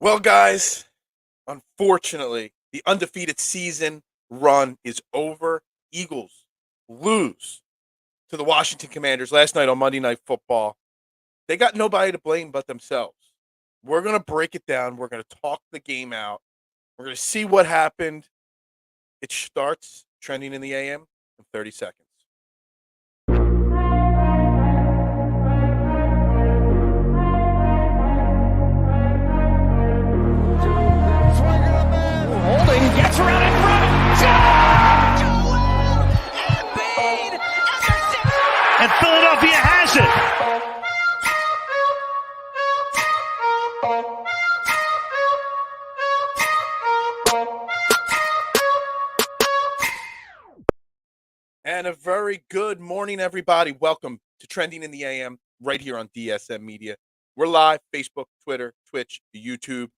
Well, guys, unfortunately, the undefeated season run is over. Eagles lose to the Washington Commanders last night on Monday Night Football. They got nobody to blame but themselves. We're going to break it down. We're going to talk the game out. We're going to see what happened. It starts trending in the AM in 30 seconds. Holding gets around in front. And Philadelphia has it. And a very good morning, everybody. Welcome to Trending in the AM right here on DSM Media. We're live, Facebook, Twitter, Twitch, YouTube.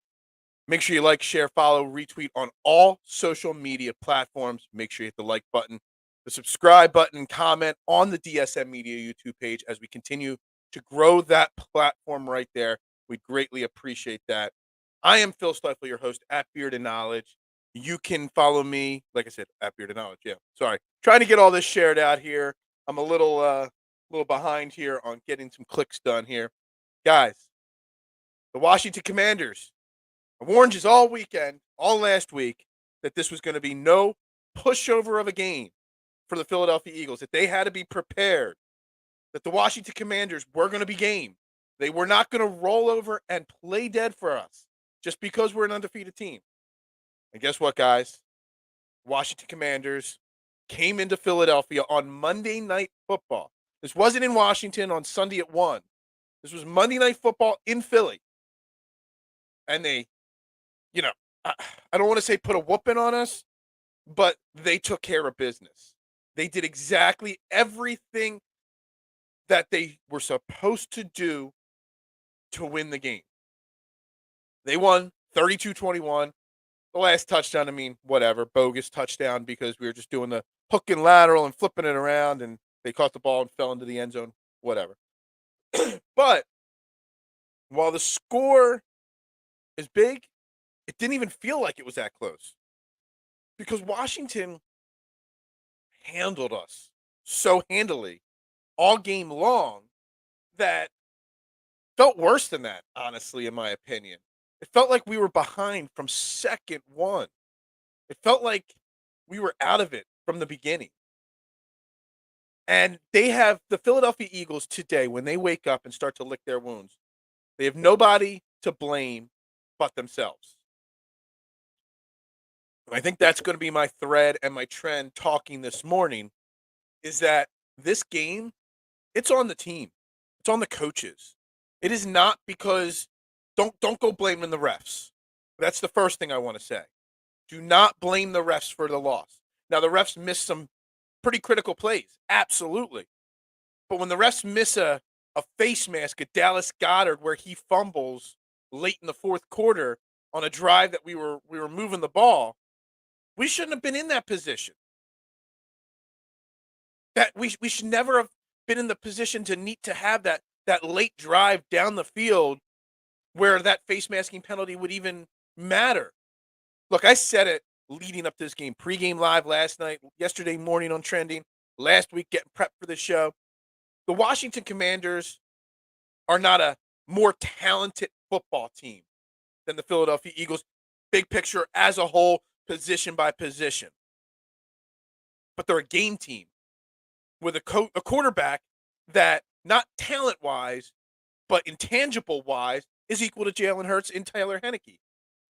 Make sure you like, share, follow, retweet on all social media platforms. Make sure you hit the like button, the subscribe button, and comment on the DSM Media YouTube page as we continue to grow that platform right there. We'd greatly appreciate that. I am Phil Stifle, your host at Beard and Knowledge. You can follow me, like I said, at Beard and Knowledge. Yeah, sorry. Trying to get all this shared out here. I'm a little behind here on getting some clicks done here. Guys, the Washington Commanders, I warned you all weekend, all last week, that this was going to be no pushover of a game for the Philadelphia Eagles, that they had to be prepared, that the Washington Commanders were going to be game. They were not going to roll over and play dead for us just because we're an undefeated team. And guess what, guys? Washington Commanders came into Philadelphia on Monday Night Football. This wasn't in Washington on Sunday at 1. This was Monday Night Football in Philly. And they, I don't want to say put a whooping on us, but they took care of business. They did exactly everything that they were supposed to do to win the game. They won 32-21. The last touchdown, whatever, bogus touchdown because we were just doing the hook and lateral and flipping it around, and they caught the ball and fell into the end zone, whatever. But while the score is big, it didn't even feel like it was that close because Washington handled us so handily all game long that felt worse than that, honestly, in my opinion. It felt like we were behind from second one. It felt like we were out of it from the beginning. And they have the Philadelphia Eagles today, when they wake up and start to lick their wounds, they have nobody to blame but themselves. And I think that's going to be my thread and my trend talking this morning, is that this game, it's on the team. It's on the coaches. It is not because don't go blaming the refs. That's the first thing I want to say. Do not blame the refs for the loss. Now, the refs missed some pretty critical plays. Absolutely. But when the refs miss a face mask at Dallas Goedert where he fumbles late in the fourth quarter on a drive that we were moving the ball, we shouldn't have been in that position. That we should never have been in the position to need to have that late drive down the field where that face masking penalty would even matter. Look, I said it leading up to this game, pregame live last night, yesterday morning on Trending, last week getting prepped for the show. The Washington Commanders are not a more talented football team than the Philadelphia Eagles, big picture as a whole, position by position. But they're a game team with a quarterback that, not talent-wise, but intangible-wise, is equal to Jalen Hurts and Taylor Heinicke.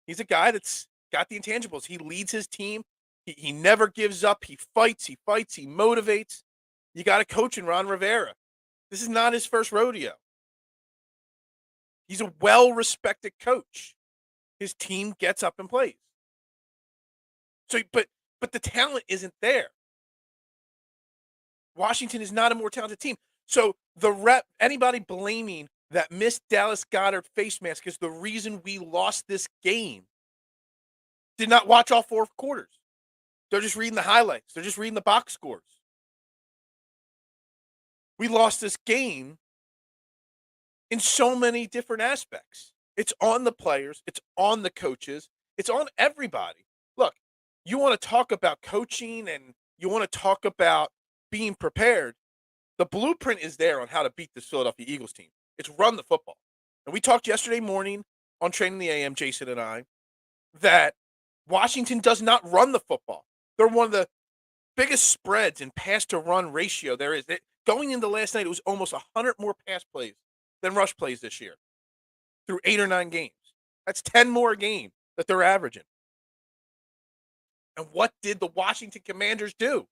He's a guy that's got the intangibles. He leads his team. He never gives up. He fights, he motivates. You got a coach in Ron Rivera. This is not his first rodeo. He's a well-respected coach. His team gets up and plays. So, but the talent isn't there. Washington is not a more talented team. So anybody blaming that missed Dallas Goedert face mask is the reason we lost this game did not watch all four quarters. They're just reading the highlights. They're just reading the box scores. We lost this game in so many different aspects. It's on the players. It's on the coaches. It's on everybody. Look, you want to talk about coaching and you want to talk about being prepared. The blueprint is there on how to beat this Philadelphia Eagles team. It's run the football. And we talked yesterday morning on Training the AM, Jason and I, that Washington does not run the football. They're one of the biggest spreads in pass to run ratio there is. Going into last night, it was almost 100 more pass plays than rush plays this year through 8 or 9 games. That's 10 more a game that they're averaging. And what did the Washington Commanders do?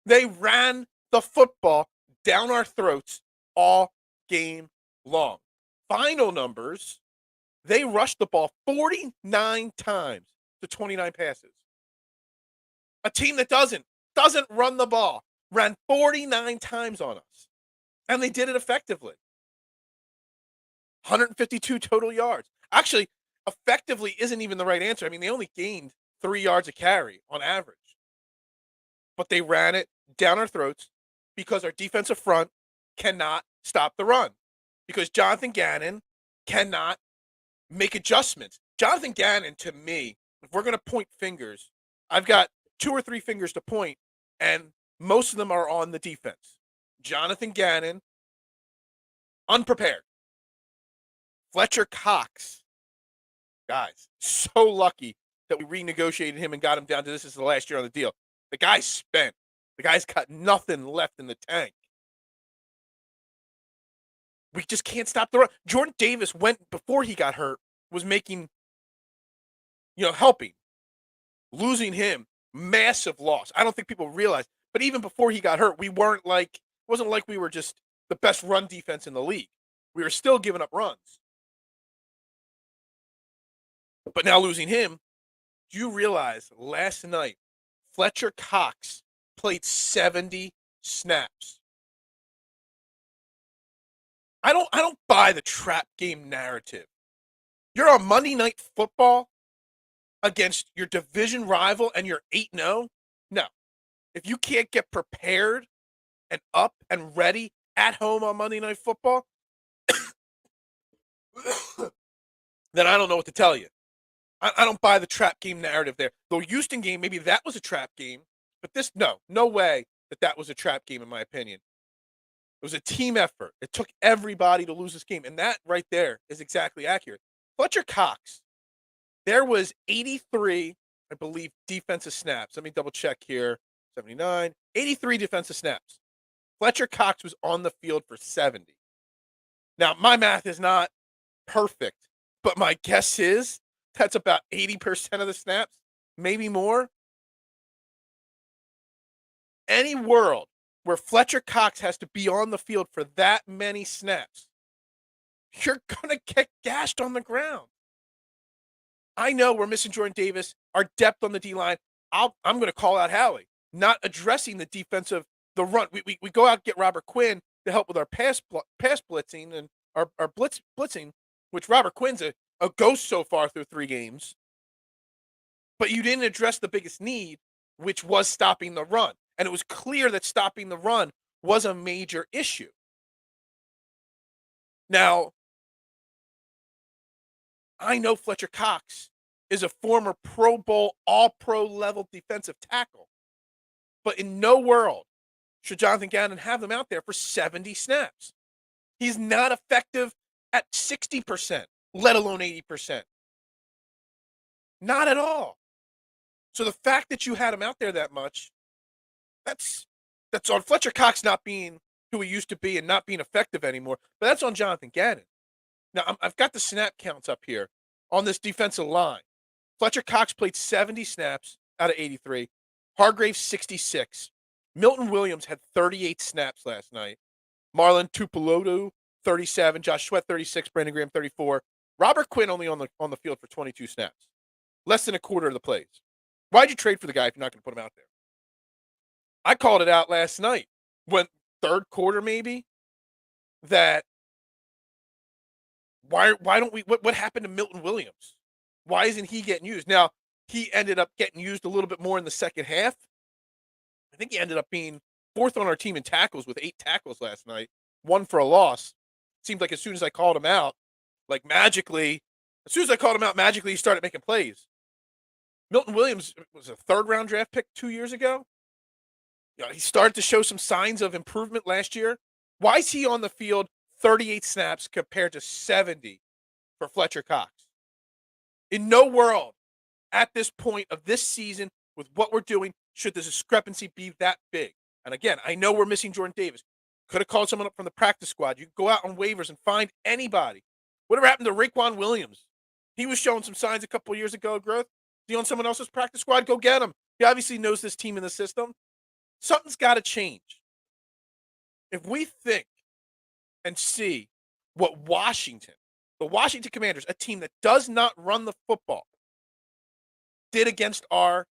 They ran the football down our throats all game long. Final numbers, they rushed the ball 49 times to 29 passes. A team that doesn't run the ball ran 49 times on us. And they did it effectively. 152 total yards. Actually, effectively isn't even the right answer. I mean, they only gained 3 yards a carry on average. But they ran it down our throats because our defensive front cannot stop the run. Because Jonathan Gannon cannot make adjustments. Jonathan Gannon, to me, if we're going to point fingers, I've got 2 or 3 fingers to point, and most of them are on the defense. Jonathan Gannon, unprepared. Fletcher Cox, guys, so lucky that we renegotiated him and got him down to this is the last year on the deal. The guy's spent. The guy's got nothing left in the tank. We just can't stop the run. Jordan Davis went before he got hurt, was making, helping. Losing him, massive loss. I don't think people realize. But even before he got hurt, it wasn't like we were just the best run defense in the league. We were still giving up runs. But now losing him, do you realize last night, Fletcher Cox played 70 snaps? I don't buy the trap game narrative. You're on Monday Night Football against your division rival and you're 8-0? No. If you can't get prepared and up and ready at home on Monday Night Football, then I don't know what to tell you. I don't buy the trap game narrative there. The Houston game, maybe that was a trap game, but this, no way that was a trap game in my opinion. It was a team effort. It took everybody to lose this game, and that right there is exactly accurate. Fletcher Cox, there was 83, I believe, defensive snaps. Let me double check here. 79, 83 defensive snaps. Fletcher Cox was on the field for 70. Now, my math is not perfect, but my guess is that's about 80% of the snaps, maybe more. Any world where Fletcher Cox has to be on the field for that many snaps, you're going to get gashed on the ground. I know we're missing Jordan Davis, our depth on the D-line. I'm going to call out Howie, not addressing the run. We go out and get Robert Quinn to help with our pass blitzing and our blitzing, which Robert Quinn's a ghost so far through 3 games. But you didn't address the biggest need, which was stopping the run. And it was clear that stopping the run was a major issue. Now, I know Fletcher Cox is a former Pro Bowl, all-pro level defensive tackle. But in no world should Jonathan Gannon have them out there for 70 snaps. He's not effective at 60%, let alone 80%. Not at all. So the fact that you had him out there that much, that's on Fletcher Cox not being who he used to be and not being effective anymore, but that's on Jonathan Gannon. Now, I've got the snap counts up here on this defensive line. Fletcher Cox played 70 snaps out of 83. Hargrave, 66. Milton Williams had 38 snaps last night. Marlon Tuipulotu, 37. Josh Sweat, 36. Brandon Graham, 34. Robert Quinn only on the field for 22 snaps. Less than a quarter of the plays. Why'd you trade for the guy if you're not going to put him out there? I called it out last night, when third quarter maybe, that why don't we, what happened to Milton Williams? Why isn't he getting used? Now, he ended up getting used a little bit more in the second half. I think he ended up being 4th on our team in tackles with 8 tackles last night, 1 for a loss. Seemed like as soon as I called him out, Like magically, as soon as I called him out, magically he started making plays. Milton Williams was a third-round draft pick 2 years ago. He started to show some signs of improvement last year. Why is he on the field 38 snaps compared to 70 for Fletcher Cox? In no world, at this point of this season, with what we're doing, should the discrepancy be that big. And again, I know we're missing Jordan Davis. Could have called someone up from the practice squad. You could go out on waivers and find anybody. Whatever happened to Raekwon Williams? He was showing some signs a couple years ago of growth. Is he on someone else's practice squad? Go get him. He obviously knows this team in the system. Something's got to change. If we think and see what the Washington Commanders, a team that does not run the football, did against our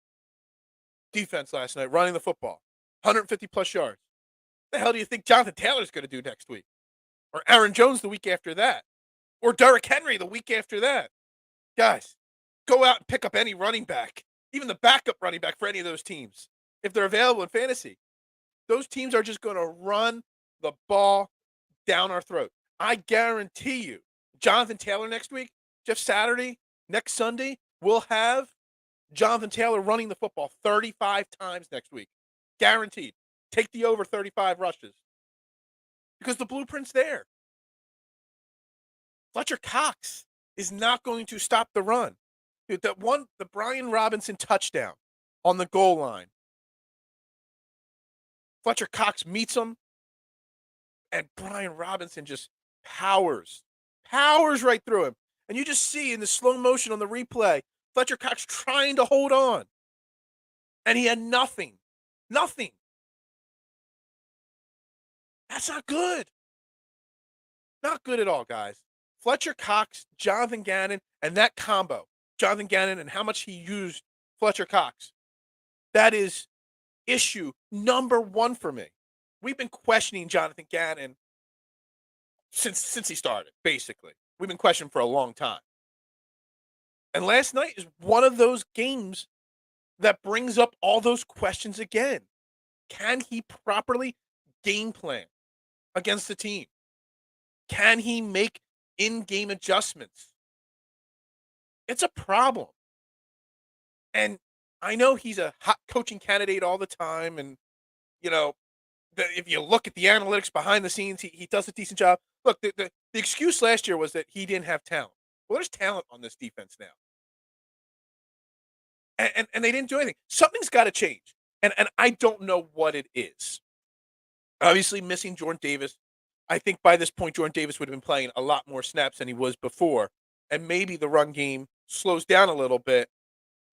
defense last night, running the football, 150-plus yards. What the hell do you think Jonathan Taylor's going to do next week? Or Aaron Jones the week after that? Or Derrick Henry the week after that? Guys, go out and pick up any running back, even the backup running back for any of those teams, if they're available in fantasy. Those teams are just going to run the ball down our throat. I guarantee you, Jonathan Taylor next week, Jeff Saturday, next Sunday, we'll have Jonathan Taylor running the football 35 times next week. Guaranteed. Take the over 35 rushes. Because the blueprint's there. Fletcher Cox is not going to stop the run. Dude, the Brian Robinson touchdown on the goal line. Fletcher Cox meets him, and Brian Robinson just powers right through him. And you just see in the slow motion on the replay, Fletcher Cox trying to hold on. And he had nothing. Nothing. That's not good. Not good at all, guys. Fletcher Cox, Jonathan Gannon, and that combo, Jonathan Gannon and how much he used Fletcher Cox, that is issue number one for me. We've been questioning Jonathan Gannon since he started, basically. We've been questioning for a long time. And last night is one of those games that brings up all those questions again. Can he properly game plan against the team? Can he make in-game adjustments? It's a problem. And I know he's a hot coaching candidate all the time. And, if you look at the analytics behind the scenes, he does a decent job. Look, the excuse last year was that he didn't have talent. Well, there's talent on this defense now. And they didn't do anything. Something's got to change. And I don't know what it is. Obviously, missing Jordan Davis. I think by this point, Jordan Davis would have been playing a lot more snaps than he was before. And maybe the run game slows down a little bit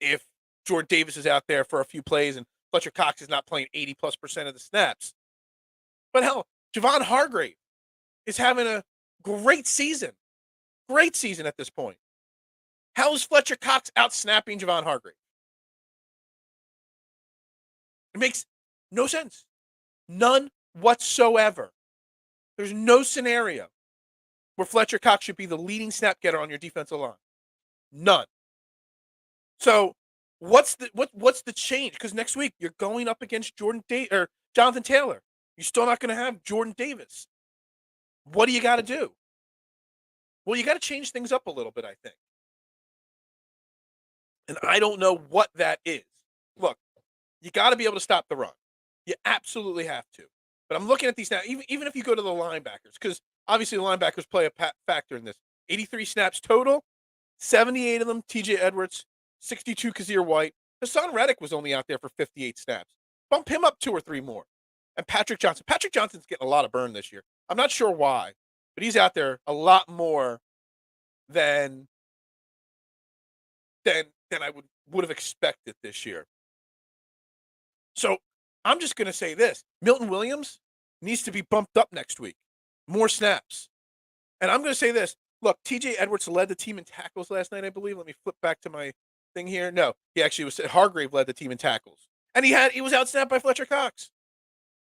if Jordan Davis is out there for a few plays and Fletcher Cox is not playing 80+% of the snaps. But hell, Javon Hargrave is having a great season. Great season at this point. How is Fletcher Cox out-snapping Javon Hargrave? It makes no sense. None whatsoever. There's no scenario where Fletcher Cox should be the leading snap getter on your defensive line. None. So what's the change? Because next week you're going up against Jonathan Taylor. You're still not going to have Jordan Davis. What do you got to do? Well, you got to change things up a little bit, I think. And I don't know what that is. Look, you got to be able to stop the run. You absolutely have to. But I'm looking at these now, even if you go to the linebackers, because obviously the linebackers play a factor in this. 83 snaps total, 78 of them TJ Edwards, 62 Kazir White. Hassan Reddick was only out there for 58 snaps. Bump him up 2 or 3 more. And Patrick Johnson. Patrick Johnson's getting a lot of burn this year. I'm not sure why, but he's out there a lot more than I would have expected this year. So I'm just going to say this. Milton Williams needs to be bumped up next week. More snaps. And I'm going to say this. Look, TJ Edwards led the team in tackles last night, I believe. Let me flip back to my thing here. No, he actually was. Hargrave led the team in tackles. And he was out-snapped by Fletcher Cox.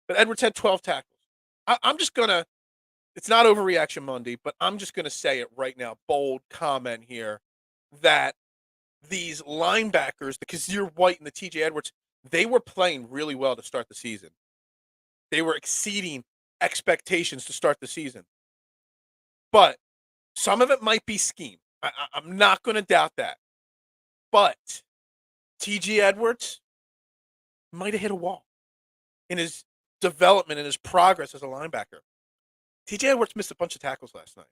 But Edwards had 12 tackles. I'm just going to, it's not Overreaction Monday, but I'm just going to say it right now, bold comment here, that these linebackers, the Kazir White and the TJ Edwards, they were playing really well to start the season. They were exceeding expectations to start the season. But Some of it might be scheme. I'm not going to doubt that. But T.J. Edwards might have hit a wall in his development and his progress as a linebacker. T.J. Edwards missed a bunch of tackles last night.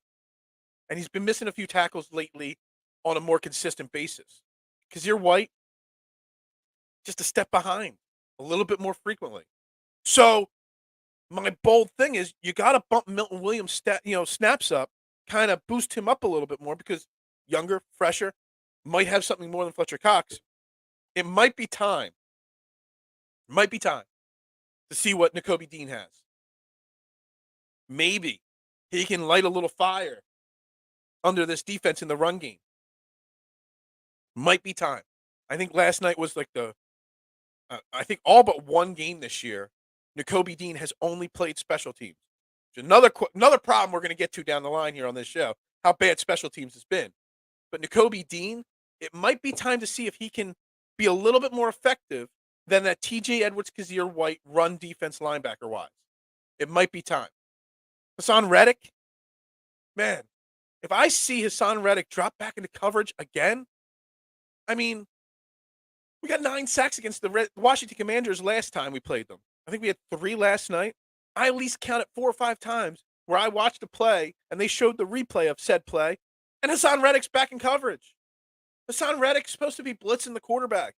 And he's been missing a few tackles lately on a more consistent basis. Kazir White, just a step behind a little bit more frequently. So my bold thing is you got to bump Milton Williams snaps up, kind of boost him up a little bit more because younger, fresher, might have something more than Fletcher Cox. It might be time. To see what Nakobe Dean has. Maybe he can light a little fire under this defense in the run game. Might be time. I think last night was like I think all but one game this year, Nakobe Dean has only played special teams. Another problem we're going to get to down the line here on this show, how bad special teams has been. But Nakobe Dean, it might be time to see if he can be a little bit more effective than that T.J. Edwards, Kazir White run defense linebacker-wise. It might be time. Hassan Reddick, man, if I see Hassan Reddick drop back into coverage again, I mean, we got 9 sacks against the Washington Commanders last time we played them. I think we had 3 last night. I at least counted 4 or 5 times where I watched a play and they showed the replay of said play, and Hassan Reddick's back in coverage. Hassan Reddick's supposed to be blitzing the quarterback,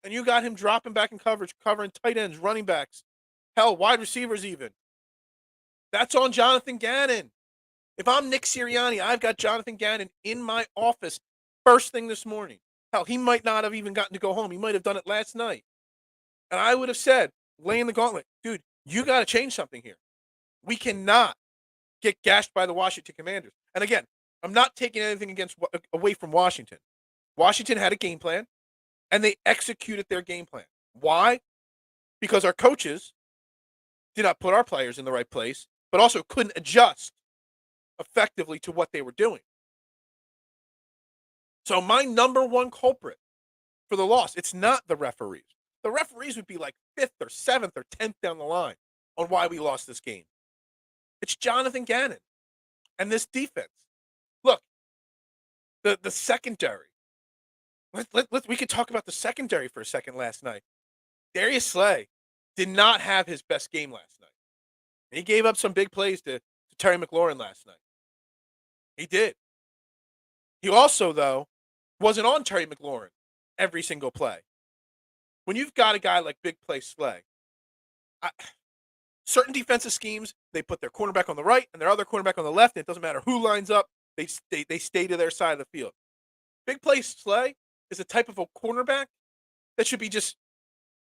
and you got him dropping back in coverage, covering tight ends, running backs, hell, wide receivers even. That's on Jonathan Gannon. If I'm Nick Sirianni, I've got Jonathan Gannon in my office first thing this morning. Hell, he might not have even gotten to go home. He might have done it last night. And I would have said, laying the gauntlet, dude, you got to change something here. We cannot get gashed by the Washington Commanders. And again, I'm not taking anything away from Washington. Washington had a game plan, and they executed their game plan. Why? Because our coaches did not put our players in the right place, but also couldn't adjust effectively to what they were doing. So my number one culprit for the loss, it's not the referees. The referees would be like 5th or 7th or 10th down the line on why we lost this game. It's Jonathan Gannon and this defense. Look, the secondary. We could talk about the secondary for a second last night. Darius Slay did not have his best game last night. He gave up some big plays to Terry McLaurin last night. He did. He also, though, wasn't on Terry McLaurin every single play. When you've got a guy like Big Play Slay, certain defensive schemes, they put their cornerback on the right and their other cornerback on the left, and it doesn't matter who lines up, they stay to their side of the field. Big Play Slay is a type of a cornerback that should be just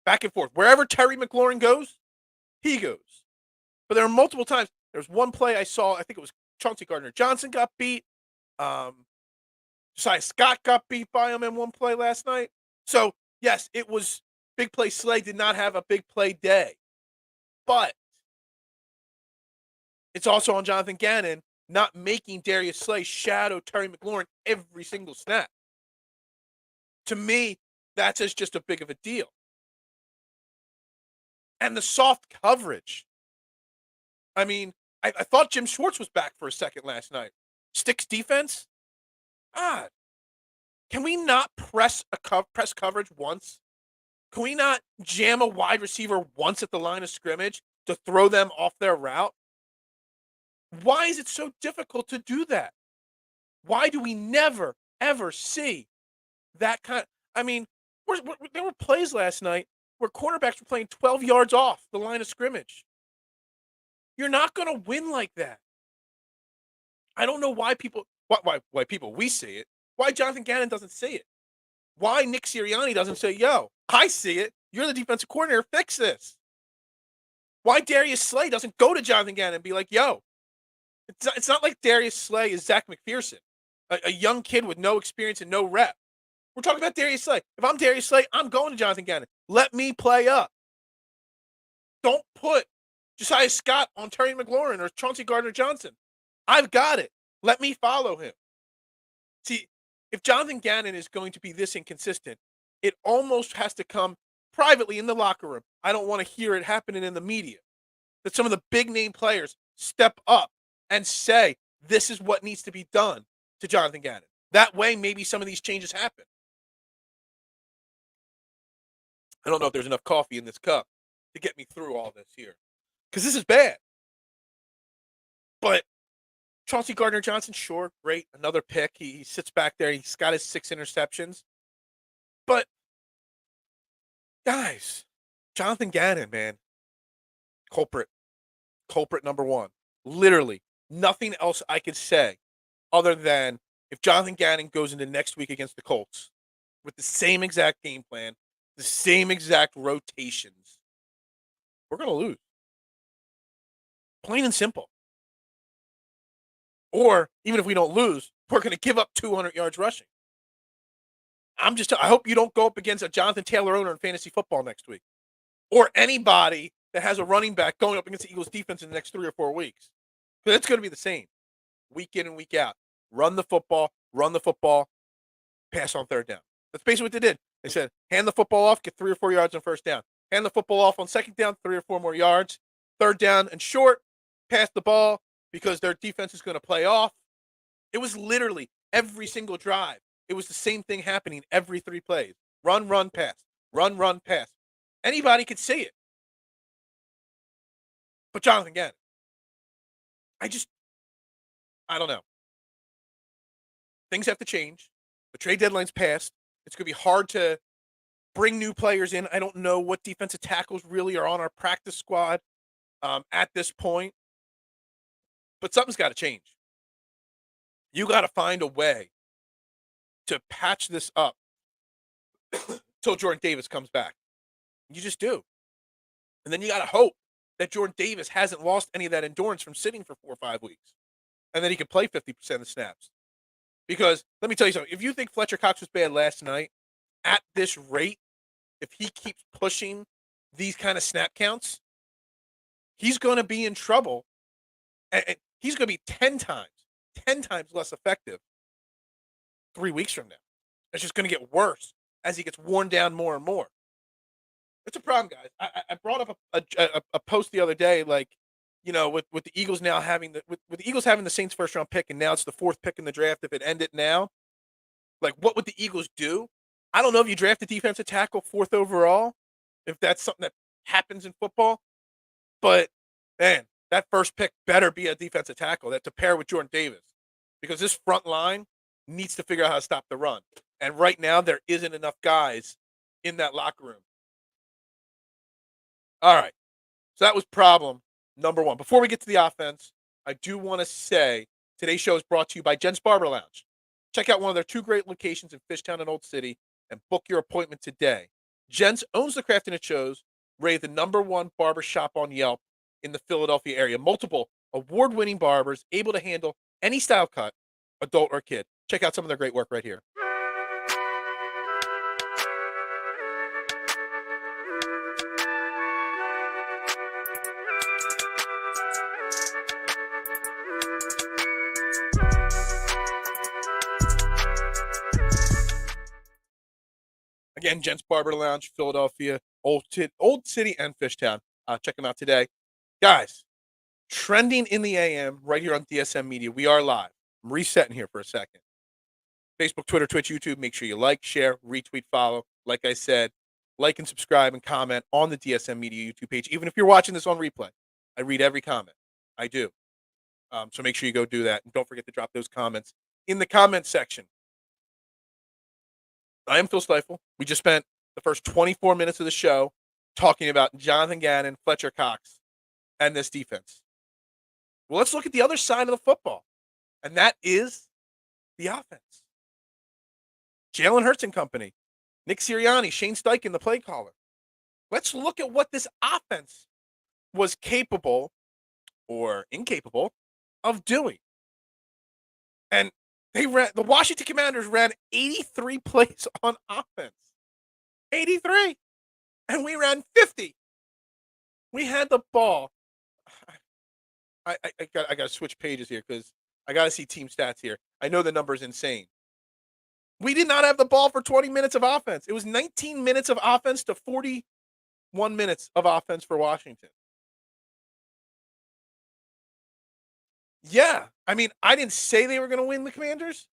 back and forth. Wherever Terry McLaurin goes, he goes. But there are multiple times. There's one play I saw, I think it was Chauncey Gardner-Johnson got beat. Josiah Scott got beat by him in one play last night. So, yes, it was Big Play Slay did not have a big play day. But it's also on Jonathan Gannon not making Darius Slay shadow Terry McLaurin every single snap. To me, that's just a big of a deal. And the soft coverage. I mean, I thought Jim Schwartz was back for a second last night. Sticks defense? God. Can we not press coverage once? Can we not jam a wide receiver once at the line of scrimmage to throw them off their route? Why is it so difficult to do that? Why do we never, ever see that kind of, I mean, there were plays last night where cornerbacks were playing 12 yards off the line of scrimmage. You're not going to win like that. I don't know why we see it. Why Jonathan Gannon doesn't see it. Why Nick Sirianni doesn't say, yo, I see it. You're the defensive coordinator. Fix this. Why Darius Slay doesn't go to Jonathan Gannon and be like, yo, it's not like Darius Slay is Zach McPherson, a young kid with no experience and no rep. We're talking about Darius Slay. If I'm Darius Slay, I'm going to Jonathan Gannon. Let me play up. Don't put Josiah Scott on Terry McLaurin or Chauncey Gardner-Johnson. I've got it. Let me follow him. See, if Jonathan Gannon is going to be this inconsistent, it almost has to come privately in the locker room. I don't want to hear it happening in the media. That some of the big name players step up and say, this is what needs to be done to Jonathan Gannon. That way, maybe some of these changes happen. I don't know if there's enough coffee in this cup to get me through all this here, because this is bad. But Chauncey Gardner-Johnson, sure, great, another pick. He sits back there. He's got his 6 interceptions. But, guys, Jonathan Gannon, man, culprit number one. Literally, nothing else I could say other than if Jonathan Gannon goes into next week against the Colts with the same exact game plan, the same exact rotations, we're going to lose. Plain and simple. Or even if we don't lose, we're going to give up 200 yards rushing. I hope you don't go up against a Jonathan Taylor owner in fantasy football next week, or anybody that has a running back going up against the Eagles defense in the next 3 or 4 weeks. Because it's going to be the same week in and week out. Run the football, pass on third down. That's basically what they did. They said, hand the football off, get 3 or 4 yards on first down. Hand the football off on second down, 3 or 4 more yards. Third down and short, pass the ball because their defense is going to play off. It was literally every single drive. It was the same thing happening every 3 plays. Run, pass. Run, pass. Anybody could see it. But Jonathan Gannon, I don't know. Things have to change. The trade deadline's passed. It's going to be hard to bring new players in. I don't know what defensive tackles really are on our practice squad at this point. But something's got to change. You got to find a way to patch this up till Jordan Davis comes back. You just do. And then you got to hope that Jordan Davis hasn't lost any of that endurance from sitting for 4 or 5 weeks. And then he can play 50% of the snaps. Because let me tell you something. If you think Fletcher Cox was bad last night, at this rate, if he keeps pushing these kind of snap counts, he's going to be in trouble. And he's going to be 10 times less effective 3 weeks from now. It's just going to get worse as he gets worn down more and more. It's a problem, guys. I brought up a post the other day, like, you know, with the Eagles now having with the Eagles having the Saints first round pick, and now it's the 4th pick in the draft. If it ended now, like, what would the Eagles do? I don't know if you draft a defensive tackle 4th overall, if that's something that happens in football. But man, that first pick better be a defensive tackle that to pair with Jordan Davis, because this front line needs to figure out how to stop the run. And right now, there isn't enough guys in that locker room. All right. So that was problem number one. Before we get to the offense, I do want to say today's show is brought to you by Jen's Barber Lounge. Check out one of their 2 great locations in Fishtown and Old City and book your appointment today. Jen's owns the craft and it shows, rated the #1 barber shop on Yelp in the Philadelphia area. Multiple award-winning barbers able to handle any style cut, adult or kid. Check out some of their great work right here. Again, Gents Barber Lounge, Philadelphia, Old City, and Fishtown. Check them out today. Guys, trending in the AM right here on DSM Media. We are live. I'm resetting here for a second. Facebook, Twitter, Twitch, YouTube. Make sure you like, share, retweet, follow. Like I said, like and subscribe and comment on the DSM Media YouTube page. Even if you're watching this on replay, I read every comment. I do. So make sure you go do that. And don't forget to drop those comments in the comment section. I am Phil Stifle. We just spent the first 24 minutes of the show talking about Jonathan Gannon, Fletcher Cox, and this defense. Well, let's look at the other side of the football, and that is the offense. Jalen Hurts and company, Nick Sirianni, Shane Steichen, the play caller. Let's look at what this offense was capable or incapable of doing. And the Washington Commanders ran 83 plays on offense. 83. And we ran 50. We had the ball. I got to switch pages here because I got to see team stats here. I know the number is insane. We did not have the ball for 20 minutes of offense. It was 19 minutes of offense to 41 minutes of offense for Washington. Yeah, I mean, I didn't say they were going to win the Commanders,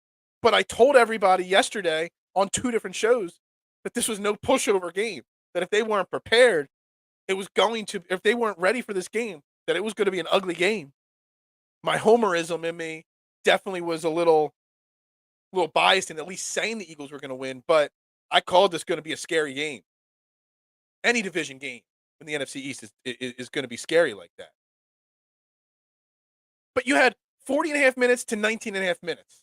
but I told everybody yesterday on 2 different shows that this was no pushover game, that if they weren't prepared, if they weren't ready for this game, that it was going to be an ugly game. My homerism in me definitely was a little biased in at least saying the Eagles were going to win, but I called this going to be a scary game. Any division game in the NFC East is going to be scary like that. But you had 40 and a half minutes to 19 and a half minutes.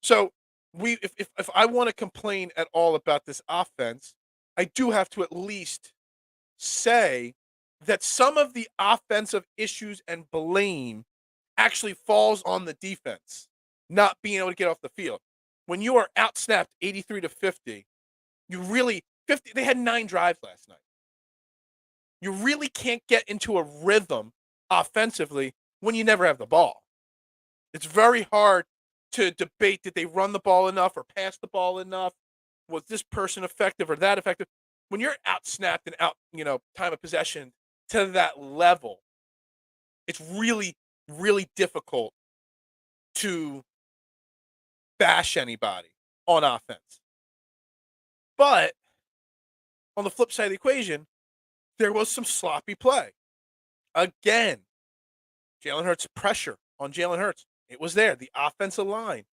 So if I want to complain at all about this offense, I do have to at least say that some of the offensive issues and blame actually falls on the defense not being able to get off the field. When you are outsnapped 83-50, they had 9 drives last night. You really can't get into a rhythm offensively when you never have the ball. It's very hard to debate, did they run the ball enough or pass the ball enough? Was this person effective or that effective? When you're outsnapped and out, time of possession to that level, it's really, really difficult to bash anybody on offense. But on the flip side of the equation, there was some sloppy play. Again, Jalen Hurts pressure on Jalen Hurts. It was there. The offensive line,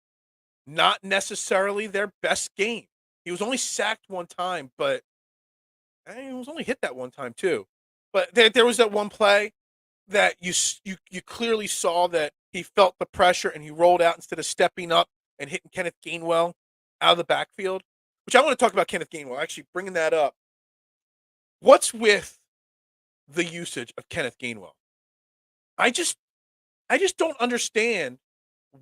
not necessarily their best game. He was only sacked one time, but he was only hit that one time too. But there was that one play that you clearly saw that he felt the pressure and he rolled out instead of stepping up and hitting Kenneth Gainwell out of the backfield, which I want to talk about Kenneth Gainwell, actually bringing that up. What's with the usage of Kenneth Gainwell? I just don't understand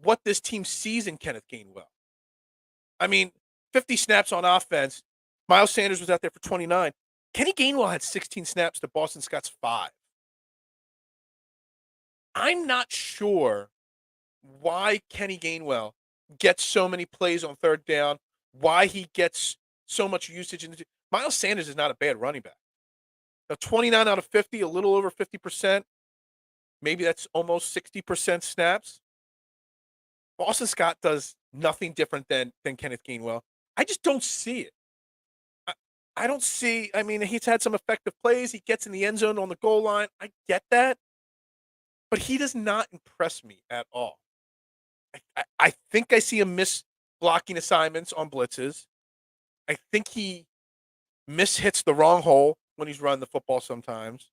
what this team sees in Kenneth Gainwell. I mean, 50 snaps on offense. Miles Sanders was out there for 29. Kenny Gainwell had 16 snaps to Boston Scott's 5. I'm not sure why Kenny Gainwell gets so many plays on third down, why he gets so much usage. Miles Sanders is not a bad running back. Now, 29 out of 50, a little over 50%. Maybe that's almost 60% snaps. Boston Scott does nothing different than Kenneth Gainwell. I just don't see it. I don't see, I mean, he's had some effective plays. He gets in the end zone on the goal line. I get that. But he does not impress me at all. I think I see him miss blocking assignments on blitzes. I think he mishits the wrong hole when he's running the football sometimes.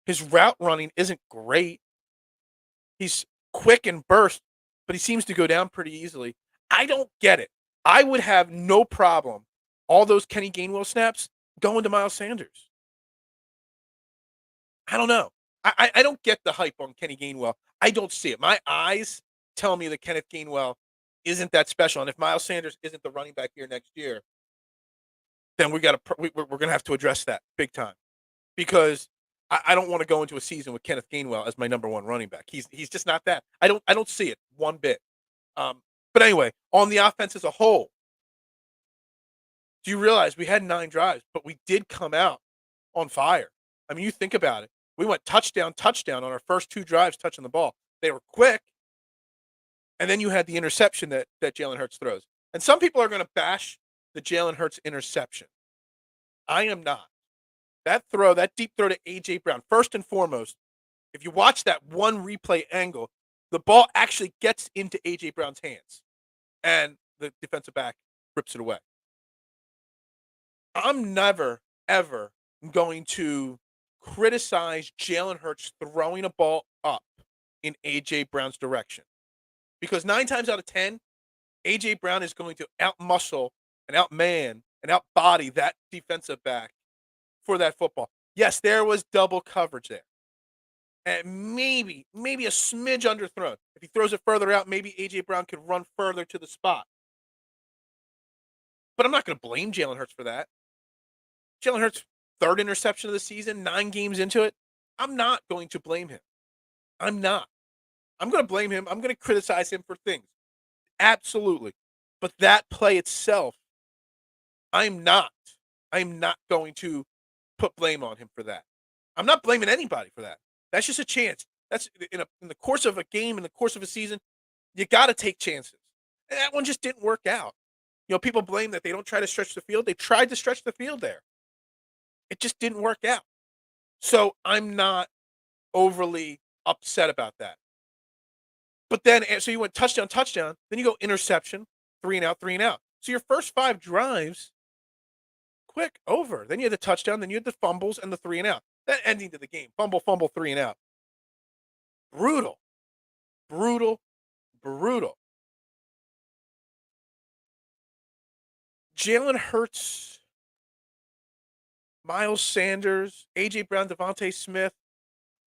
His route running isn't great. He's quick and burst, but he seems to go down pretty easily. I don't get it. I would have no problem, all those Kenny Gainwell snaps, going to Miles Sanders. I don't know. I don't get the hype on Kenny Gainwell. I don't see it. My eyes tell me that Kenneth Gainwell isn't that special. And if Miles Sanders isn't the running back here next year, then we're going to have to address that big time. Because I don't want to go into a season with Kenneth Gainwell as my number 1 running back. He's just not that. I don't see it one bit. But anyway, on the offense as a whole, do you realize we had 9 drives, but we did come out on fire? I mean, you think about it. We went touchdown on our first 2 drives touching the ball. They were quick. And then you had the interception that Jalen Hurts throws. And some people are going to bash the Jalen Hurts interception. I am not. That deep throw to A.J. Brown, first and foremost, if you watch that one replay angle, the ball actually gets into A.J. Brown's hands. And the defensive back rips it away. I'm never, ever going to criticize Jalen Hurts throwing a ball up in A.J. Brown's direction. Because 9 times out of 10, A.J. Brown is going to outmuscle and outman and outbody that defensive back for that football. Yes, there was double coverage there. And maybe a smidge underthrown. If he throws it further out, maybe A.J. Brown could run further to the spot. But I'm not going to blame Jalen Hurts for that. Jalen Hurts' 3rd interception of the season, 9 games into it. I'm not going to blame him. I'm not. I'm going to blame him. I'm going to criticize him for things. Absolutely. But that play itself, I'm not going to put blame on him for that. I'm not blaming anybody for that. That's just a chance. That's in the course of a game, in the course of a season, you got to take chances. And that one just didn't work out. People blame that they don't try to stretch the field. They tried to stretch the field there. It just didn't work out. So I'm not overly upset about that. But then, so you went touchdown, touchdown. Then you go interception, 3 and out, 3 and out. So your first 5 drives, quick, over. Then you had the touchdown. Then you had the fumbles and the 3 and out. That ending to the game. Fumble, fumble, 3 and out. Brutal. Brutal. Brutal. Jalen Hurts, Miles Sanders, A.J. Brown, Devontae Smith,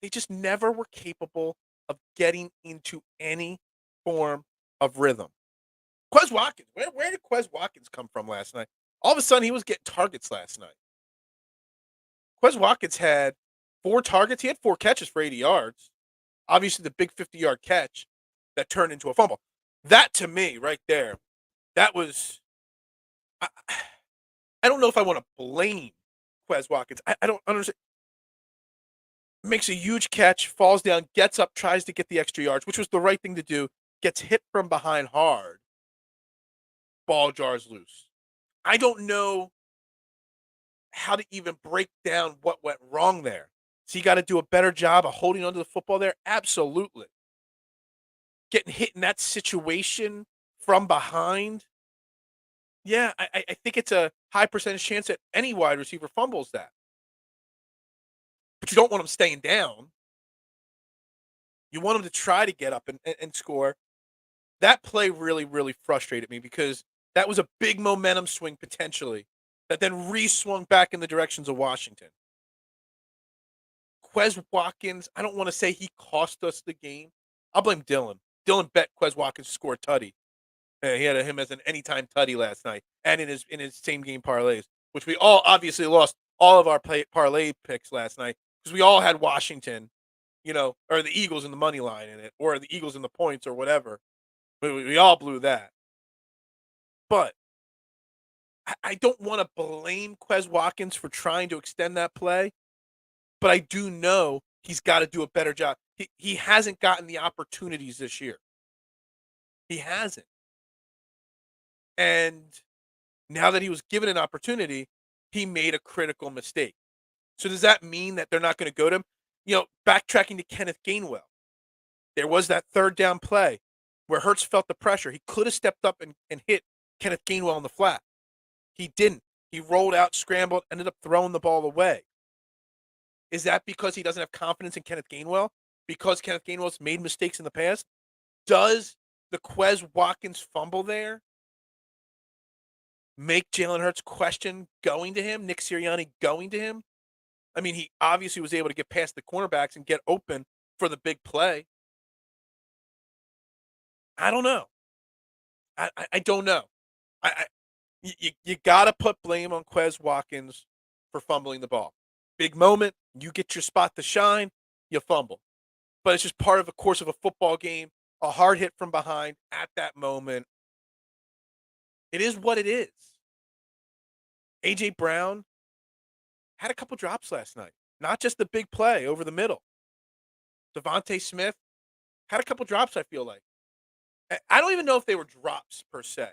they just never were capable of getting into any form of rhythm. Quez Watkins, where did Quez Watkins come from last night? All of a sudden, he was getting targets last night. Quez Watkins had 4 targets. He had 4 catches for 80 yards. Obviously, the big 50-yard catch that turned into a fumble. That, to me, right there, that was – I don't know if I want to blame Quez Watkins. I don't understand. Makes a huge catch, falls down, gets up, tries to get the extra yards, which was the right thing to do, gets hit from behind hard. Ball jars loose. I don't know how to even break down what went wrong there. So you got to do a better job of holding onto the football there? Absolutely. Getting hit in that situation from behind? Yeah, I think it's a high percentage chance that any wide receiver fumbles that. But you don't want them staying down. You want them to try to get up and score. That play really, really frustrated me because that was a big momentum swing potentially that then re-swung back in the directions of Washington. Quez Watkins, I don't want to say he cost us the game. I'll blame Dylan. Dylan bet Quez Watkins to score a tutty. He had him as an anytime tutty last night and in his same game parlays, which we all obviously lost all of our parlay picks last night because we all had Washington, or the Eagles in the money line in it, or the Eagles in the points or whatever. We all blew that. But I don't want to blame Quez Watkins for trying to extend that play, but I do know he's got to do a better job. He hasn't gotten the opportunities this year. He hasn't. And now that he was given an opportunity, he made a critical mistake. So does that mean that they're not going to go to him? Backtracking to Kenneth Gainwell. There was that 3rd down play where Hurts felt the pressure. He could have stepped up and hit Kenneth Gainwell in the flat. He didn't. He rolled out, scrambled, ended up throwing the ball away. Is that because he doesn't have confidence in Kenneth Gainwell? Because Kenneth Gainwell's made mistakes in the past? Does the Quez Watkins fumble there make Jalen Hurts question going to him, Nick Sirianni going to him? I mean, he obviously was able to get past the cornerbacks and get open for the big play. I don't know. I don't know. You got to put blame on Quez Watkins for fumbling the ball. Big moment, you get your spot to shine, you fumble. But it's just part of the course of a football game, a hard hit from behind at that moment. It is what it is. A.J. Brown had a couple drops last night. Not just the big play over the middle. Devontae Smith had a couple drops, I feel like. I don't even know if they were drops per se.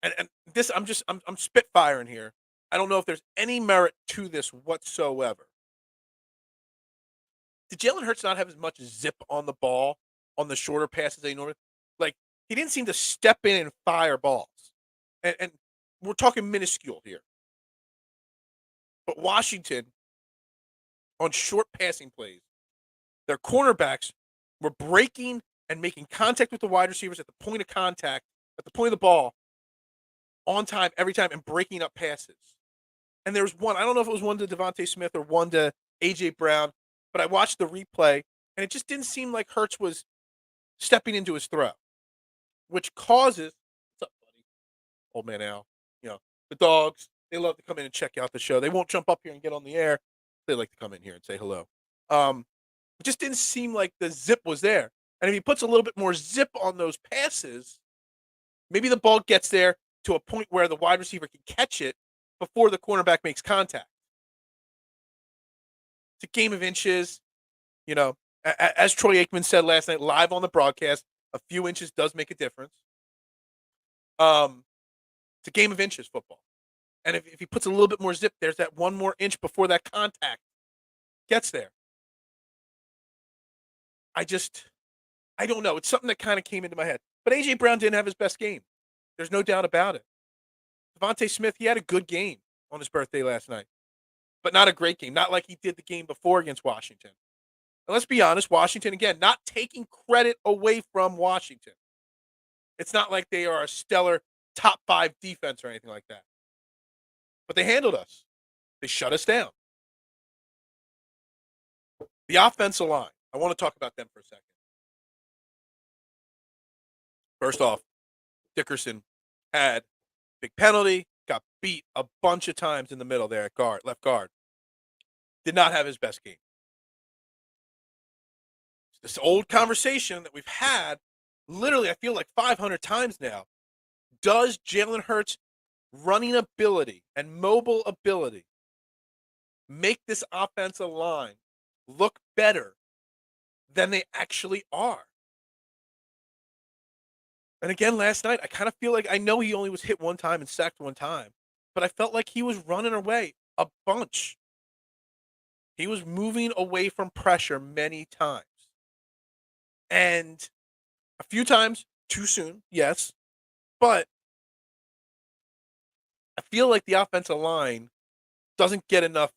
And this, I'm spitfiring here. I don't know if there's any merit to this whatsoever. Did Jalen Hurts not have as much zip on the ball on the shorter passes they normally? Like, he didn't seem to step in and fire balls. And we're talking minuscule here. But Washington, on short passing plays, their cornerbacks were breaking and making contact with the wide receivers at the point of contact, at the point of the ball, on time, every time, and breaking up passes. And there was one, I don't know if it was one to Devontae Smith or one to A.J. Brown, but I watched the replay, and it just didn't seem like Hurts was stepping into his throw, which causes, what's up, buddy? Old man Al. The dogs, they love to come in and check out the show. They won't jump up here and get on the air. They like to come in here and say hello. It just didn't seem like the zip was there. And if he puts a little bit more zip on those passes, maybe the ball gets there to a point where the wide receiver can catch it before the cornerback makes contact. It's a game of inches. You know, as Troy Aikman said last night live on the broadcast, a few inches does make a difference. It's a game of inches, football. And if he puts a little bit more zip, there's that one more inch before that contact gets there. I don't know. It's something that kind of came into my head. But A.J. Brown didn't have his best game. There's no doubt about it. Devontae Smith, he had a good game on his birthday last night, but not a great game. Not like he did the game before against Washington. And let's be honest, Washington, again, not taking credit away from Washington. It's not like they are a stellar top 5 defense or anything like that. But they handled us. They shut us down. The offensive line, I want to talk about them for a second. First off, Dickerson had big penalty, got beat a bunch of times in the middle there at left guard. Did not have his best game. This old conversation that we've had, literally, I feel like 500 times now. Does Jalen Hurts' running ability and mobile ability make this offensive line look better than they actually are? And again, last night, I kind of feel like I know he only was hit one time and sacked one time, but I felt like he was running away a bunch. He was moving away from pressure many times. And a few times too soon, yes, but I feel like the offensive line doesn't get enough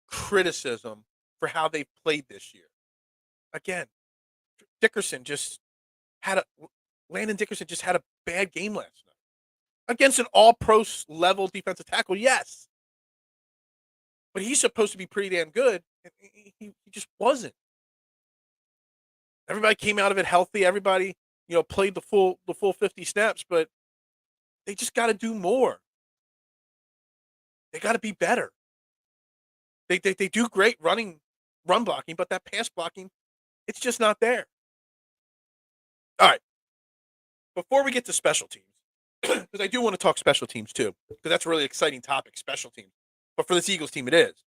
criticism for how they played this year. Again, Landon Dickerson just had a bad game last night. Against an all-pro level defensive tackle, yes. But he's supposed to be pretty damn good, and he just wasn't. Everybody came out of it healthy. Everybody, played the full 50 snaps, but they just got to do more. They got to be better. They do great run blocking, but that pass blocking, it's just not there. All right. Before we get to special teams, because I do want to talk special teams too, because that's a really exciting topic, special teams. But for this Eagles team, it is.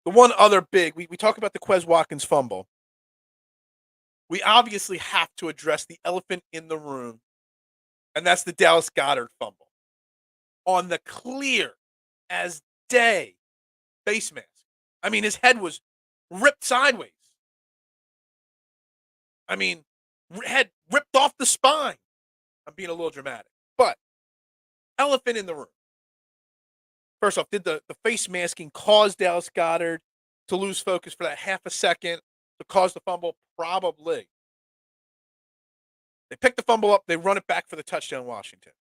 The one other big, we talk about the Quez Watkins fumble. We obviously have to address the elephant in the room, and that's the Dallas Goedert fumble. On the clear as day face mask. I mean, his head was ripped sideways. I mean, head ripped off the spine. I'm being a little dramatic. But, elephant in the room. First off, did the face masking cause Dallas Goedert to lose focus for that half a second to cause the fumble? Probably. They pick the fumble up. They run it back for the touchdown, Washington.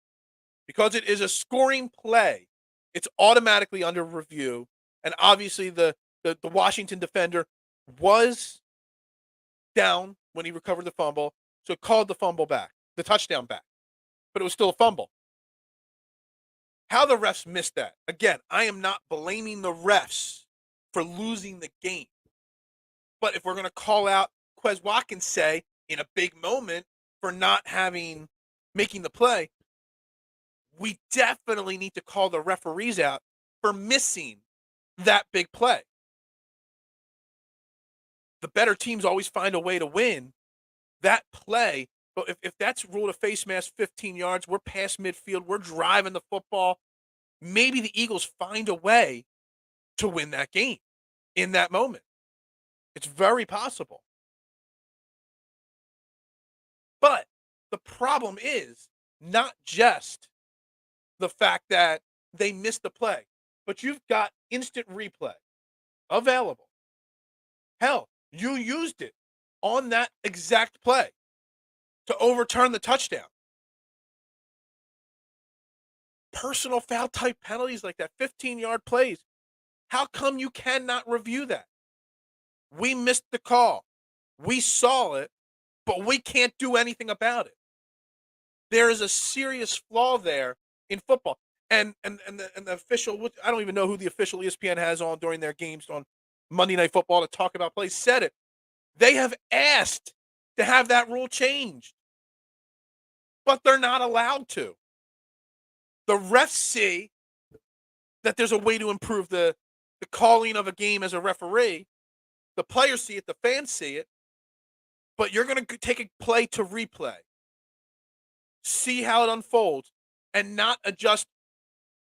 Because it is a scoring play, it's automatically under review. And obviously, the Washington defender was down when he recovered the fumble, so it called the fumble back, the touchdown back. But it was still a fumble. How the refs missed that. Again, I am not blaming the refs for losing the game. But if we're going to call out Quez Watkins, say, in a big moment for not making the play, we definitely need to call the referees out for missing that big play. The better teams always find a way to win. That play, but if that's ruled a face mask 15 yards, we're past midfield, we're driving the football, maybe the Eagles find a way to win that game in that moment. It's very possible. But the problem is not just the fact that they missed the play, but you've got instant replay available. Hell, you used it on that exact play to overturn the touchdown. Personal foul type penalties like that, 15-yard plays. How come you cannot review that? We missed the call. We saw it, but we can't do anything about it. There is a serious flaw there in football. And the official, I don't even know who the official ESPN has on during their games on Monday Night Football to talk about plays, said it. They have asked to have that rule changed, but they're not allowed to. The refs see that there's a way to improve the calling of a game as a referee, The players see it, the fans see it, but you're going to take a play to replay, see how it unfolds, and not adjust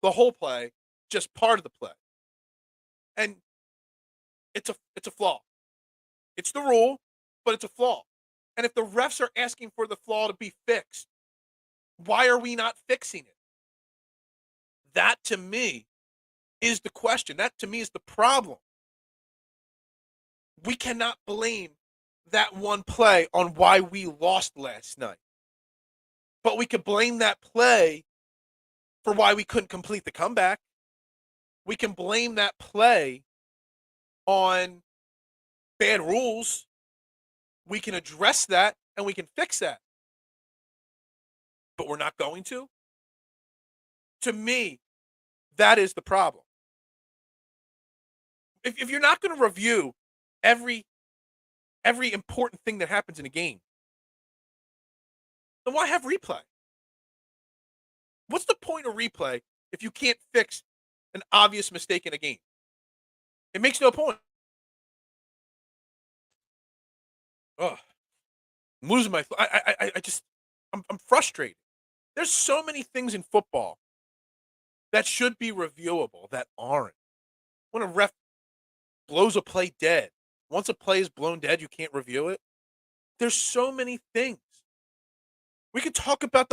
the whole play, just part of the play. And it's a flaw. It's the rule, but it's a flaw. And if the refs are asking for the flaw to be fixed, why are we not fixing it? That, to me, is the question. That, to me, is the problem. We cannot blame that one play on why we lost last night. But we could blame that play for why we couldn't complete the comeback. We can blame that play on bad rules. We can address that and we can fix that. But we're not going to. To me, that is the problem. If you're not going to review every important thing that happens in a game, then why have replay? What's the point of replay if you can't fix an obvious mistake in a game? It makes no point. Ugh. I'm losing my. I'm frustrated. There's so many things in football that should be reviewable that aren't. When a ref blows a play dead, once a play is blown dead, you can't review it. There's so many things. We could talk about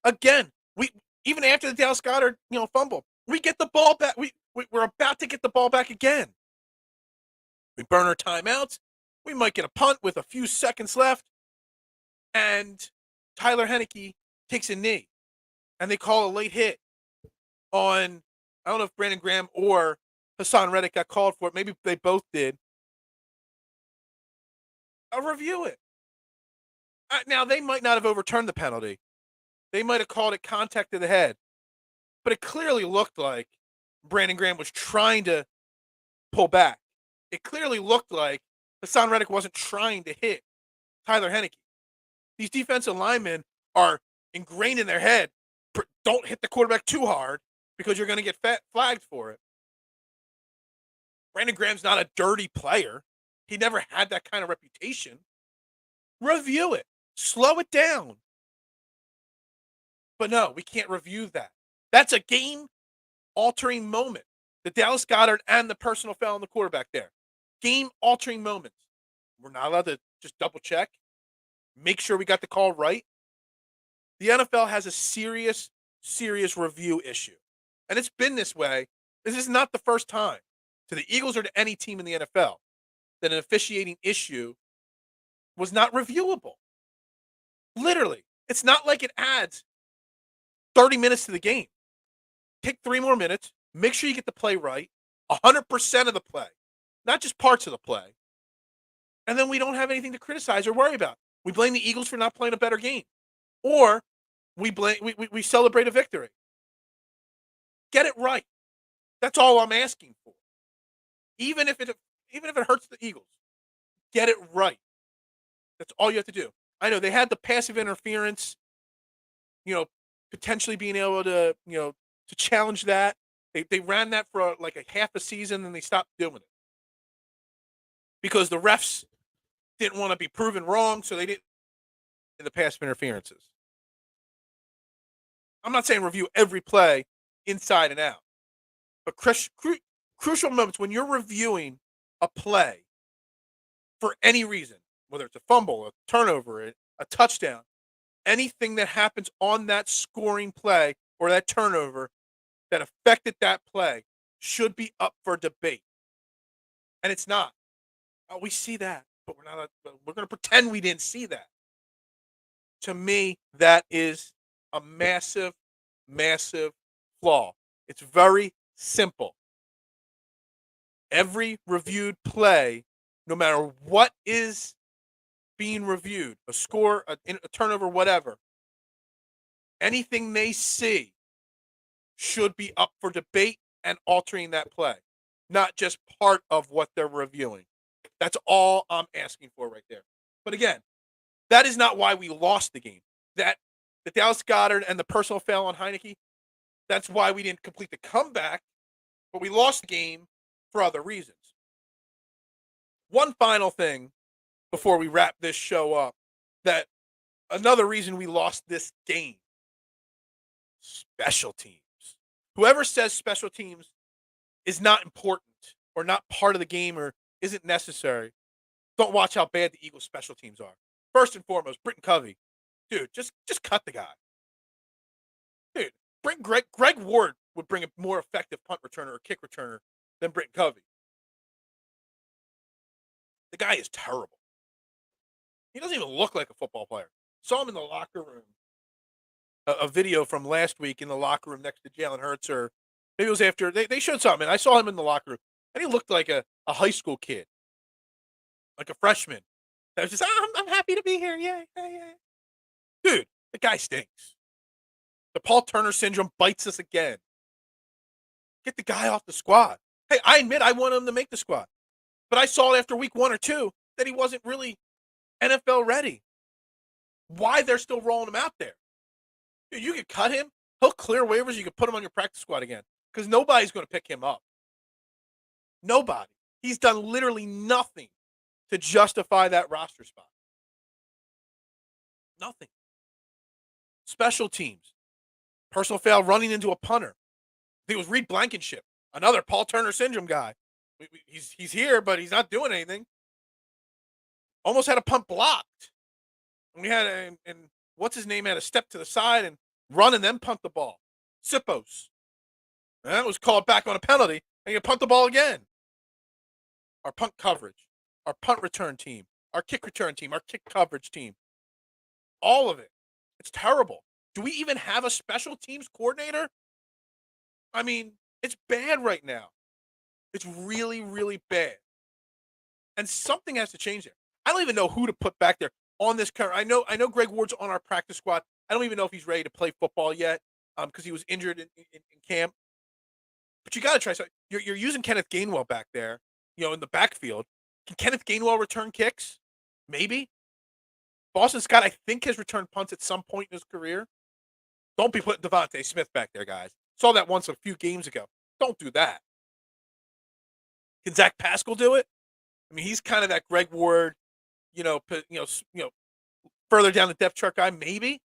again. We even after the Dallas Goedert, fumble, we get the ball back. We're about to get the ball back again. We burn our timeouts. We might get a punt with a few seconds left, and Tyler Heineke takes a knee, and they call a late hit on. I don't know if Brandon Graham or Hassan Reddick got called for it. Maybe they both did. I'll review it. Now, they might not have overturned the penalty. They might have called it contact to the head. But it clearly looked like Brandon Graham was trying to pull back. It clearly looked like Hassan Reddick wasn't trying to hit Tyler Heineke. These defensive linemen are ingrained in their head, don't hit the quarterback too hard because you're going to get flagged for it. Brandon Graham's not a dirty player. He never had that kind of reputation. Review it. Slow it down. But no, we can't review that. That's a game-altering moment. The Dallas Goedert and the personal foul on the quarterback there. Game-altering moments. We're not allowed to just double-check. Make sure we got the call right. The NFL has a serious review issue. And it's been this way. This is not the first time to the Eagles or to any team in the NFL that an officiating issue was not reviewable. Literally. It's not like it adds 30 minutes to the game. Take 3 more minutes. Make sure you get the play right. 100% of the play. Not just parts of the play. And then we don't have anything to criticize or worry about. We blame the Eagles for not playing a better game. Or we celebrate a victory. Get it right. That's all I'm asking for. Even if it hurts the Eagles, get it right. That's all you have to do. I know they had the passive interference, potentially being able to, to challenge that. They ran that for like a half a season and they stopped doing it. Because the refs didn't want to be proven wrong, so they didn't the passive interferences. I'm not saying review every play inside and out. But crucial moments when you're reviewing a play for any reason, whether it's a fumble, a turnover, a touchdown, anything that happens on that scoring play or that turnover that affected that play should be up for debate. And it's not. Oh, we see that, but we're going to pretend we didn't see that. To me, that is a massive flaw. It's very simple. Every reviewed play, no matter what is being reviewed, a score, a turnover, whatever, anything they see should be up for debate and altering that play, not just part of what they're reviewing. That's all I'm asking for right there. But again, that is not why we lost the game. That the Dallas Goedert and the personal foul on Heineke, that's why we didn't complete the comeback, but we lost the game for other reasons. One final thing before we wrap this show up, that another reason we lost this game, special teams. Whoever says special teams is not important or not part of the game or isn't necessary, don't watch how bad the Eagles' special teams are. First and foremost, Britton Covey. Dude, just cut the guy. Dude, Greg Ward would bring a more effective punt returner or kick returner than Britton Covey. The guy is terrible. He doesn't even look like a football player. Saw him in the locker room. A video from last week in the locker room next to Jalen Hurts, or maybe it was after they showed something. I saw him in the locker room, and he looked like a high school kid, like a freshman. That was just, I'm happy to be here. Yeah. Dude, the guy stinks. The Paul Turner syndrome bites us again. Get the guy off the squad. Hey, I admit I want him to make the squad, but I saw after week 1 or 2 that he wasn't really NFL ready. Why they're still rolling him out there? Dude, you could cut him. He'll clear waivers. You could put him on your practice squad again because nobody's going to pick him up. Nobody. He's done literally nothing to justify that roster spot. Nothing. Special teams. Personal foul running into a punter. I think it was Reed Blankenship, another Paul Turner syndrome guy. He's here, but he's not doing anything. Almost had a punt blocked. We had and what's his name had a step to the side and run and then punt the ball. Sippos. And that was called back on a penalty, and you punt the ball again. Our punt coverage, our punt return team, our kick return team, our kick coverage team. All of it. It's terrible. Do we even have a special teams coordinator? I mean, it's bad right now. It's really, really bad. And something has to change there. I don't even know who to put back there on this current. I know Greg Ward's on our practice squad. I don't even know if he's ready to play football yet because he was injured in camp. But you got to try. So you're using Kenneth Gainwell back there, in the backfield. Can Kenneth Gainwell return kicks? Maybe. Boston Scott, I think, has returned punts at some point in his career. Don't be putting Devontae Smith back there, guys. Saw that once a few games ago. Don't do that. Can Zach Pascal do it? I mean, he's kind of that Greg Ward, further down the depth chart guy. Maybe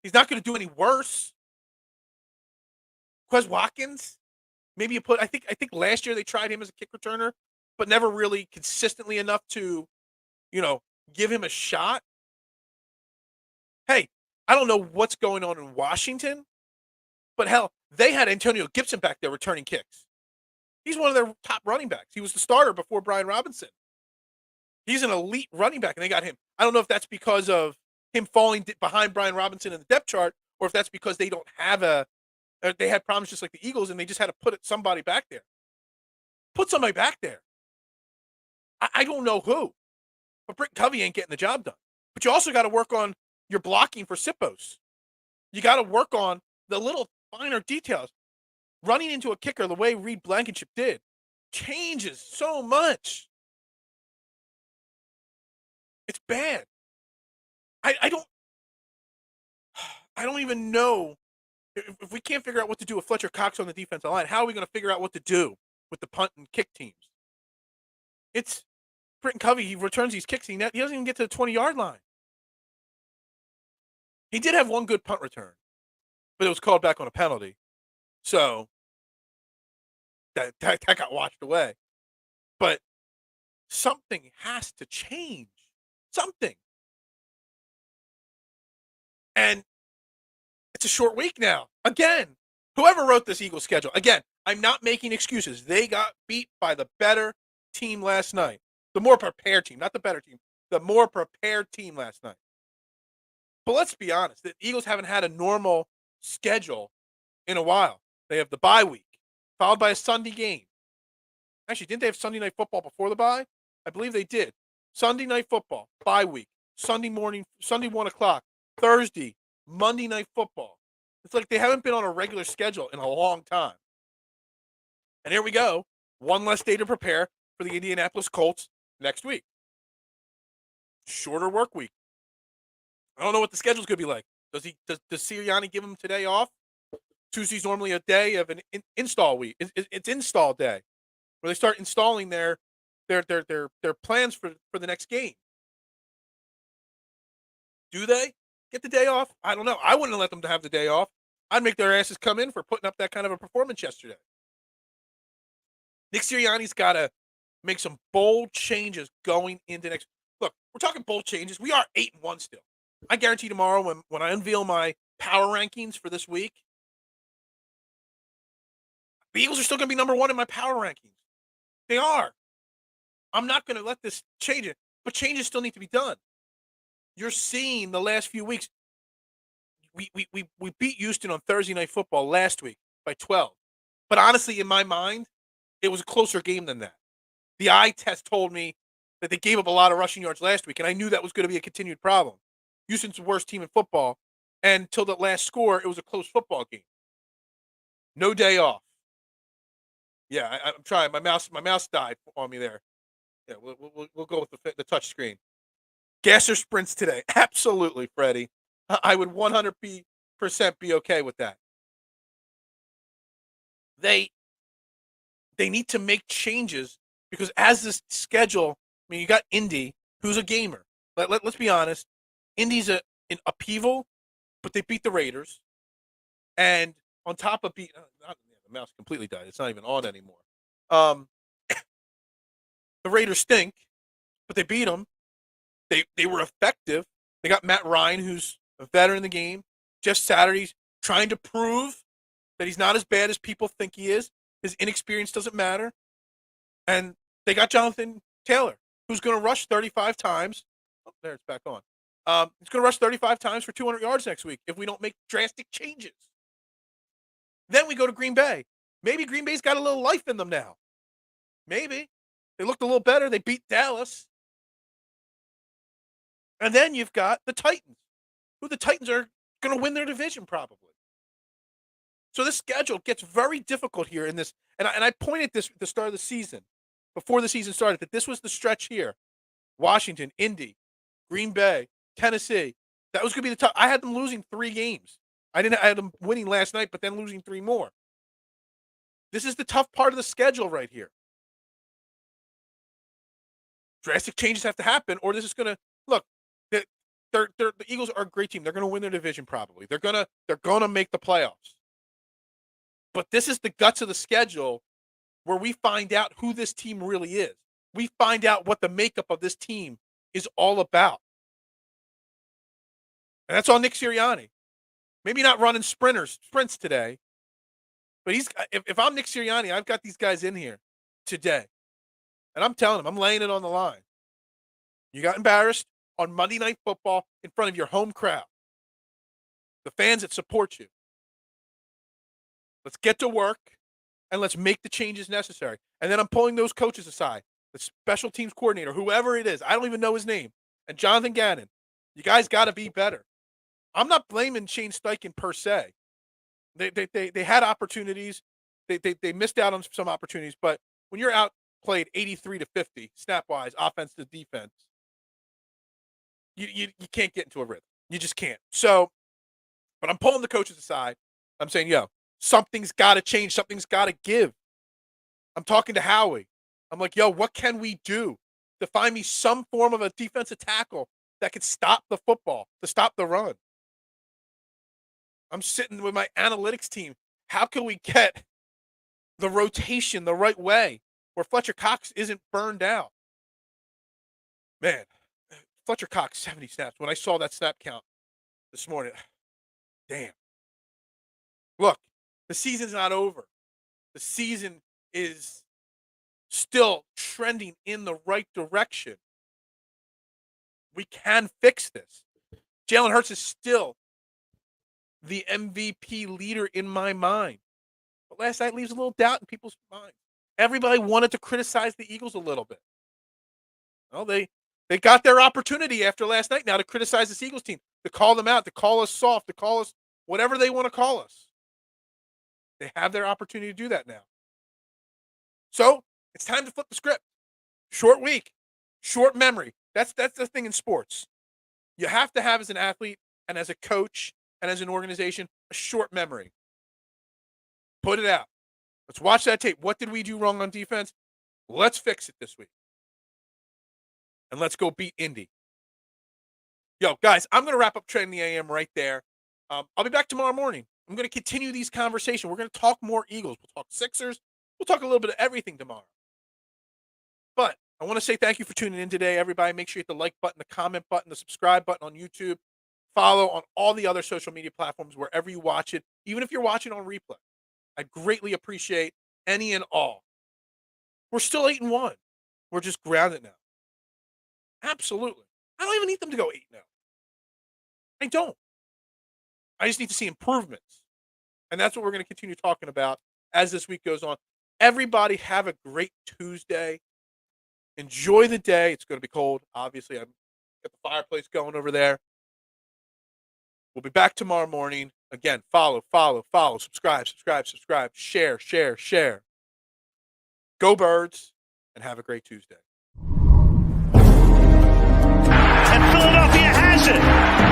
he's not going to do any worse. Quez Watkins, maybe you put. I think last year they tried him as a kick returner, but never really consistently enough to, give him a shot. Hey, I don't know what's going on in Washington, but hell, they had Antonio Gibson back there returning kicks. He's one of their top running backs. He was the starter before Brian Robinson. He's an elite running back, and they got him. I don't know if that's because of him falling behind Brian Robinson in the depth chart, or if that's because they don't have they had problems just like the Eagles, and they just had to put somebody back there. Put somebody back there. I don't know who, but Britton Covey ain't getting the job done. But you also got to work on your blocking for Sippos. You got to work on the little finer details. Running into a kicker the way Reed Blankenship did changes so much. It's bad. I don't even know if we can't figure out what to do with Fletcher Cox on the defensive line. How are we going to figure out what to do with the punt and kick teams? It's Britton Covey. He returns these kicks. He doesn't even get to the 20-yard line. He did have one good punt return, but it was called back on a penalty. So that got washed away. But something has to change. Something. And it's a short week now. Again, whoever wrote this Eagles schedule, again, I'm not making excuses. They got beat by the better team last night. The more prepared team, not the better team. The more prepared team last night. But let's be honest. The Eagles haven't had a normal schedule in a while. They have the bye week, followed by a Sunday game. Actually, didn't they have Sunday night football before the bye? I believe they did. Sunday night football, bye week, Sunday morning, Sunday 1 o'clock, Thursday, Monday night football. It's like they haven't been on a regular schedule in a long time. And here we go. One less day to prepare for the Indianapolis Colts next week. Shorter work week. I don't know what the schedule's going to be like. Does Sirianni give him today off? Tuesday's normally a day of an install week. It's install day where they start installing their their plans for the next game. Do they get the day off? I don't know. I wouldn't let them to have the day off. I'd make their asses come in for putting up that kind of a performance yesterday. Nick Sirianni's got to make some bold changes going into next. Look, we're talking bold changes. We are 8-1 still. I guarantee tomorrow when I unveil my power rankings for this week, the Eagles are still going to be number 1 in my power rankings. They are. I'm not going to let this change it, but changes still need to be done. You're seeing the last few weeks. We beat Houston on Thursday Night Football last week by 12. But honestly, in my mind, it was a closer game than that. The eye test told me that they gave up a lot of rushing yards last week, and I knew that was going to be a continued problem. Houston's the worst team in football, and until that last score, it was a close football game. No day off. Yeah, I'm trying. My mouse died on me there. Yeah, we'll go with the touch screen. Gasser sprints today. Absolutely, Freddie. I would 100% be okay with that. They need to make changes because as this schedule, I mean, you got Indy, who's a gamer. Let's be honest. Indy's an upheaval, but they beat the Raiders. And on top of the mouse completely died. It's not even on anymore. The Raiders stink, but they beat them. They were effective. They got Matt Ryan, who's a veteran in the game. Jeff Saturday's trying to prove that he's not as bad as people think he is. His inexperience doesn't matter. And they got Jonathan Taylor, who's going to rush 35 times. Oh, there, it's back on. He's going to rush 35 times for 200 yards next week if we don't make drastic changes. Then we go to Green Bay. Maybe Green Bay's got a little life in them now. Maybe. They looked a little better. They beat Dallas. And then you've got the Titans, who the Titans are going to win their division probably. So this schedule gets very difficult here in this. And I pointed this at the start of the season, before the season started, that this was the stretch here. Washington, Indy, Green Bay, Tennessee. That was going to be the tough. I had them losing 3 games. I had them winning last night, but then losing 3 more. This is the tough part of the schedule right here. Drastic changes have to happen, or this is going to look. The Eagles are a great team. They're going to win their division probably. They're gonna make the playoffs. But this is the guts of the schedule where we find out who this team really is. We find out what the makeup of this team is all about. And that's on Nick Sirianni. Maybe not running sprints today, but if I'm Nick Sirianni, I've got these guys in here today. And I'm telling them, I'm laying it on the line. You got embarrassed on Monday Night Football in front of your home crowd, the fans that support you. Let's get to work, and let's make the changes necessary. And then I'm pulling those coaches aside, the special teams coordinator, whoever it is. I don't even know his name. And Jonathan Gannon, you guys got to be better. I'm not blaming Shane Steichen per se. They had opportunities. They missed out on some opportunities. But when you're outplayed 83-50, snap-wise, offense to defense, you can't get into a rhythm. You just can't. So, but I'm pulling the coaches aside. I'm saying, yo, something's got to change. Something's got to give. I'm talking to Howie. I'm like, yo, what can we do to find me some form of a defensive tackle that could stop the football, to stop the run? I'm sitting with my analytics team. How can we get the rotation the right way where Fletcher Cox isn't burned out? Man, Fletcher Cox, 70 snaps. When I saw that snap count this morning, damn. Look, the season's not over. The season is still trending in the right direction. We can fix this. Jalen Hurts is still the MVP leader in my mind. But last night leaves a little doubt in people's minds. Everybody wanted to criticize the Eagles a little bit. Well, they got their opportunity after last night now to criticize this Eagles team, to call them out, to call us soft, to call us whatever they want to call us. They have their opportunity to do that now. So it's time to flip the script. Short week, short memory. That's the thing in sports. You have to have, as an athlete and as a coach and as an organization, a short memory. Put it out. Let's watch that tape. What did we do wrong on defense? Let's fix it this week. and let's go beat Indy. Yo, guys, I'm going to wrap up Trending the AM right there. I'll be back tomorrow morning. I'm going to continue these conversations. We're going to talk more Eagles. We'll talk Sixers. We'll talk a little bit of everything tomorrow. But I want to say thank you for tuning in today, everybody. Make sure you hit the like button, the comment button, the subscribe button on YouTube. Follow on all the other social media platforms wherever you watch it, even if you're watching on replay. I greatly appreciate any and all. We're still 8-1. We're just grounded now. Absolutely. I don't even need them to go 8-0. I don't. I just need to see improvements. And that's what we're going to continue talking about as this week goes on. Everybody have a great Tuesday. Enjoy the day. It's going to be cold. Obviously, I've got the fireplace going over there. We'll be back tomorrow morning. Again, follow, subscribe, share. Go Birds, and have a great Tuesday. And Philadelphia has it.